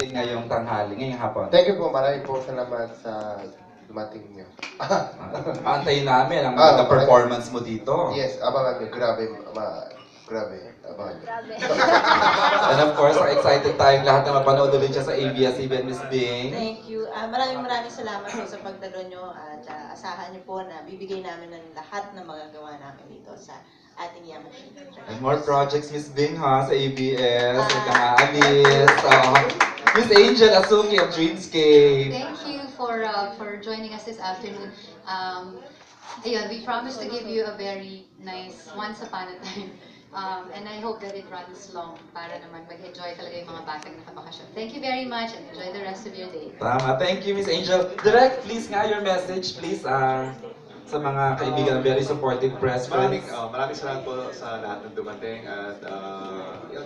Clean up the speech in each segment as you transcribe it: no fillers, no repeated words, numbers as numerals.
natin ngayong tanghali, ngayong hapon. Thank you po, maraming po salamat sa dumating niyo. Antayin namin ang magandang performance mo dito. Yes, abangan niyo. Grabe, grabe. Abangan niyo. And of course, excited tayong lahat na mapanood ulit siya sa ABS-CBN, Miss Bing. Thank you. Maraming salamat po sa pagdalo nyo at asahan nyo po na bibigay namin ng lahat na magagawa namin dito sa ating Yamashita. And more projects, Miss Bing, ha, sa ABS. Huwag kang aalis. Miss Angel Asuki of Dreamscape. Thank you for joining us this afternoon. Ayun, we promise to give you a very nice Once Upon a Time. And I hope that it runs long para naman mag-enjoy talaga yung mga batang nakabakasyon. Thank you very much and enjoy the rest of your day. Tama. Thank you, Miss Angel. Direct, please nga your message, please, sa mga kaibigan, very supportive press friends. Maraming salamat po sa lahat ng dumating at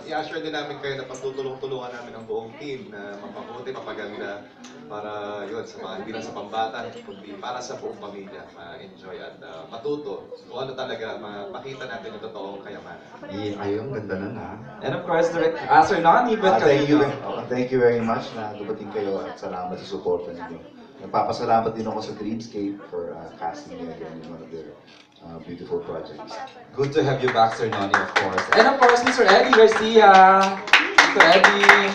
i-assure din namin kayo na pagtutulong-tulungan namin ang buong team na mapabuti, mapaganda para yun, sa mga hindi lang sa pambata, kundi para sa buong pamilya, ma-enjoy at matuto kung ano talaga, makita natin yung totoong kayamanan. Ayun, ganda na na. And of course, Direct, Sir Nani, but Thank you very much na dumating kayo at salamat sa suporta ninyo. Nagpapasalamat din ako sa Dreamscape for casting me again in one of their beautiful projects. Good to have you back, Sir Nani, of course. And of course, Mr. Eddie Garcia. Mr. Eddie.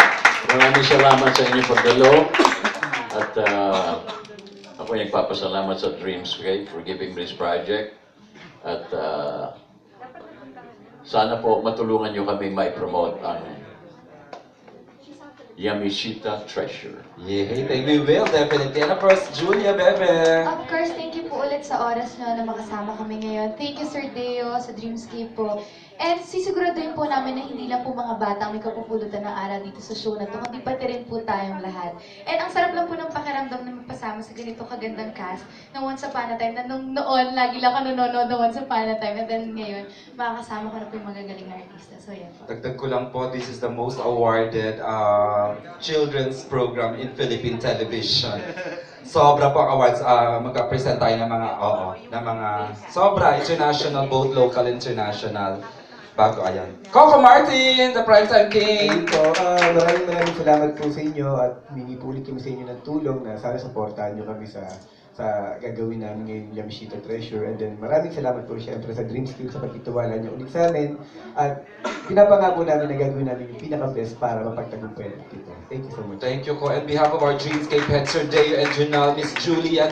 Maraming salamat sa inyong pagdalo. At ako nagpapasalamat sa Dreamscape for giving me this project. At sana po matulungan nyo kami mai-promote ang Yamashita Treasure. Yay, thank you, Will, definitely. And of course, Julia Bebe. Of course, thank you po ulit sa oras nyo na makasama kami ngayon. Thank you, Sir Deo, sa Dreamscape po. And sisiguraduhin po namin na hindi lang po mga batang may kapupulutan ng aral dito sa show na to, kundi pati rin po tayong lahat. And ang sarap lang po ng pakiramdam na magpasama sa ganito kagandang cast ng Once Upon a Time, na nung noon, lagi lang ako nanonood ng Once Upon a Time, and then ngayon, makakasama ko na po yung magagaling na artista. So, yan po. Dagdag ko lang po, this is the most awarded children's program in Philippine television. Sobra po ang awards, magka-present tayo ng mga, sobra, international, both local and international. Bago, ayan. Coco Martin, the Primetime King! Po, maraming salamat po sa inyo at humingi po ulit kami sa inyo ng tulong na sana supportahan nyo kami sa gagawin namin ngayong Yamashita Treasure. And then maraming salamat po siyempre sa Dreamscape sa pagtitiwala niyo ulit sa amin. At pinapangako namin na gagawin namin yung pinaka-best para mapagtagumpayan dito. Thank you so much. Thank you, Ko. On behalf of our Dreamscape head, Sir Deo and Junal, Miss Julia.